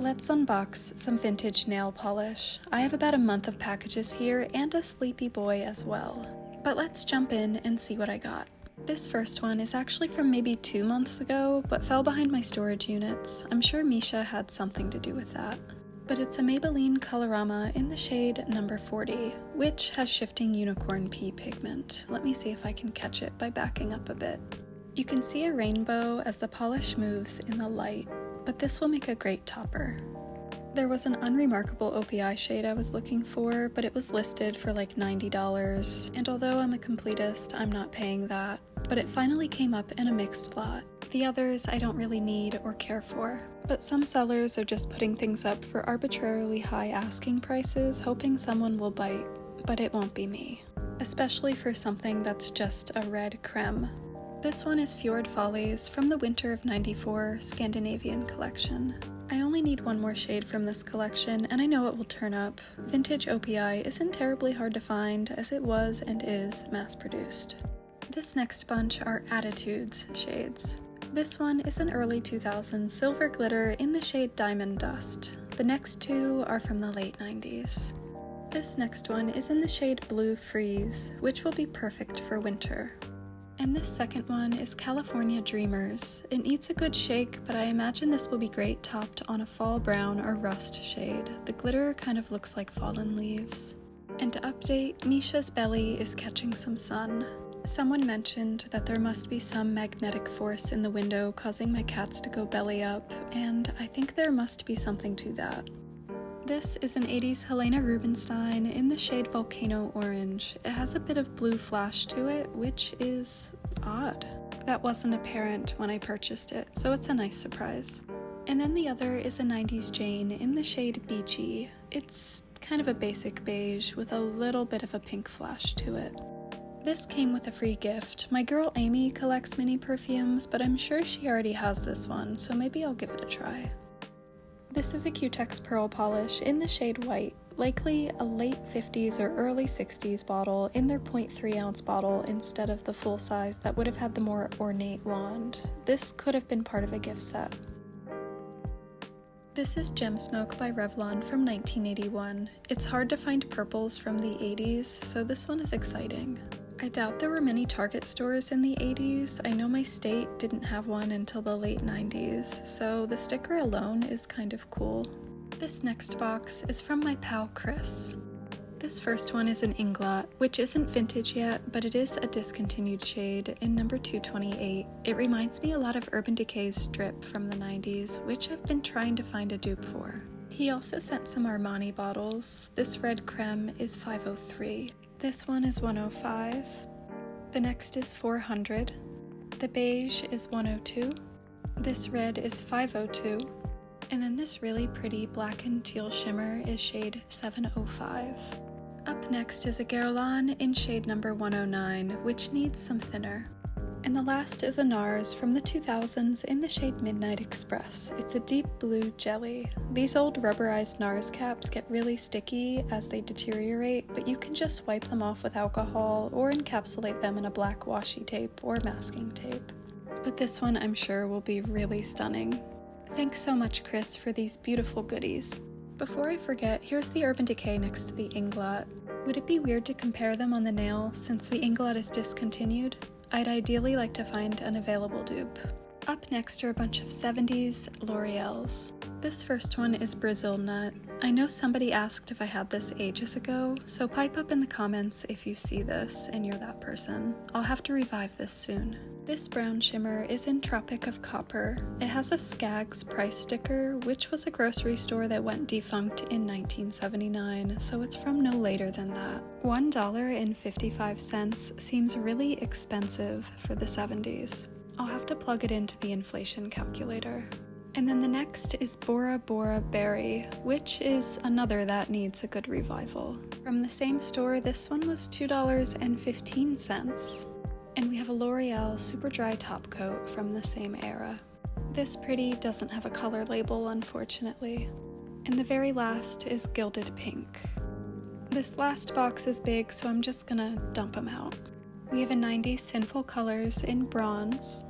Let's unbox some vintage nail polish. I have about a month of packages here and a sleepy boy as well. But let's jump in and see what I got. This first one is actually from maybe 2 months ago, but fell behind my storage units. I'm sure Misha had something to do with that. But it's a Maybelline Colorama in the shade number 40, which has shifting unicorn pea pigment. Let me see if I can catch it by backing up a bit. You can see a rainbow as the polish moves in the light, but this will make a great topper. There was an unremarkable OPI shade I was looking for, but it was listed for like $90, and although I'm a completist, I'm not paying that. But it finally came up in a mixed lot. The others I don't really need or care for, but some sellers are just putting things up for arbitrarily high asking prices, hoping someone will bite, but it won't be me. Especially for something that's just a red creme. This one is Fjord Follies from the Winter of '94 Scandinavian collection. I only need one more shade from this collection, and I know it will turn up. Vintage OPI isn't terribly hard to find, as it was and is mass-produced. This next bunch are Attitudes shades. This one is an early 2000s silver glitter in the shade Diamond Dust. The next two are from the late 90s. This next one is in the shade Blue Freeze, which will be perfect for winter. And this second one is California Dreamers. It needs a good shake, but I imagine this will be great topped on a fall brown or rust shade. The glitter kind of looks like fallen leaves. And to update, Misha's belly is catching some sun. Someone mentioned that there must be some magnetic force in the window causing my cats to go belly up, and I think there must be something to that. This is an 80s Helena Rubenstein in the shade Volcano Orange. It has a bit of blue flash to it, which is odd. That wasn't apparent when I purchased it, so it's a nice surprise. And then the other is a 90s Jane in the shade Beachy. It's kind of a basic beige with a little bit of a pink flash to it. This came with a free gift. My girl Amy collects mini perfumes, but I'm sure she already has this one, so maybe I'll give it a try. This is a Cutex Pearl Polish in the shade White, likely a late 50s or early 60s bottle in their 0.3 ounce bottle instead of the full size that would have had the more ornate wand. This could have been part of a gift set. This is Gem Smoke by Revlon from 1981. It's hard to find purples from the 80s, so this one is exciting. I doubt there were many Target stores in the 80s. I know my state didn't have one until the late 90s, so the sticker alone is kind of cool. This next box is from my pal Chris. This first one is an Inglot, which isn't vintage yet, but it is a discontinued shade in number 228. It reminds me a lot of Urban Decay's Strip from the 90s, which I've been trying to find a dupe for. He also sent some Armani bottles. This red creme is 503. This one is 105. The next is 400. The beige is 102. This red is 502. And then this really pretty black and teal shimmer is shade 705. Up next is a Guerlain in shade number 109, which needs some thinner. And the last is a Nars from the 2000s in the shade Midnight Express. It's a deep blue jelly. These old rubberized Nars caps get really sticky as they deteriorate, but you can just wipe them off with alcohol or encapsulate them in a black washi tape or masking tape. But this one I'm sure will be really stunning. Thanks so much, Chris, for these beautiful goodies. Before I forget, here's the Urban Decay next to the Inglot. Would it be weird to compare them on the nail since the Inglot is discontinued? I'd ideally like to find an available dupe. Up next are a bunch of 70s L'Oreals. This first one is Brazil Nut. I know somebody asked if I had this ages ago, so pipe up in the comments if you see this and you're that person. I'll have to revive this soon. This brown shimmer is in Tropic of Copper. It has a Skaggs price sticker, which was a grocery store that went defunct in 1979, so it's from no later than that. $1.55 seems really expensive for the 70s. I'll have to plug it into the inflation calculator. And then the next is Bora Bora Berry, which is another that needs a good revival. From the same store, this one was $2.15. And we have a L'Oreal Super Dry Top Coat from the same era. This pretty doesn't have a color label, unfortunately. And the very last is Gilded Pink. This last box is big, so I'm just gonna dump them out. We have a 90s Sinful Colors in bronze.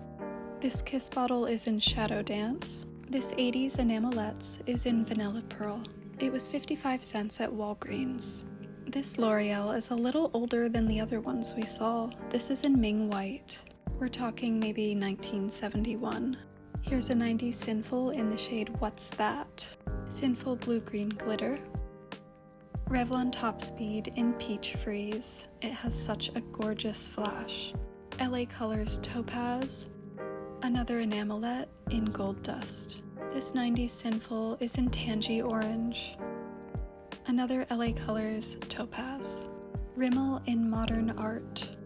This Kiss bottle is in Shadow Dance. This 80s Enamelets is in Vanilla Pearl. It was 55 cents at Walgreens. This L'Oreal is a little older than the other ones we saw. This is in Ming White. We're talking maybe 1971. Here's a 90s Sinful in the shade What's That? Sinful Blue-Green Glitter. Revlon Top Speed in Peach Freeze. It has such a gorgeous flash. LA Colors Topaz. Another Enamelet in Gold Dust. This 90s Sinful is in Tangy Orange. Another LA Colors Topaz. Rimmel in Modern Art.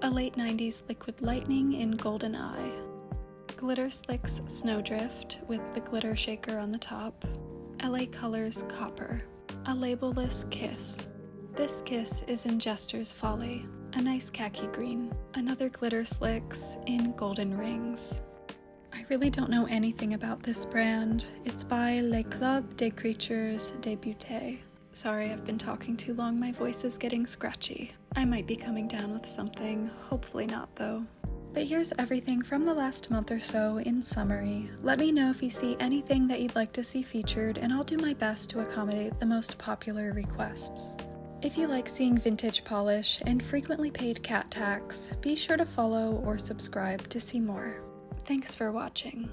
A late 90s Liquid Lightning in Golden Eye. Glitter Slicks Snowdrift with the glitter shaker on the top. LA Colors Copper. A labelless Kiss. This kiss is in Jester's Folly. A nice khaki green. Another Glitter Slicks in Golden Rings. I really don't know anything about this brand. It's by Le Club des Creatures de Beauté. Sorry, I've been talking too long, my voice is getting scratchy. I might be coming down with something, hopefully not though. But here's everything from the last month or so in summary. Let me know if you see anything that you'd like to see featured, and I'll do my best to accommodate the most popular requests. If you like seeing vintage polish and frequently paid cat tax, be sure to follow or subscribe to see more. Thanks for watching.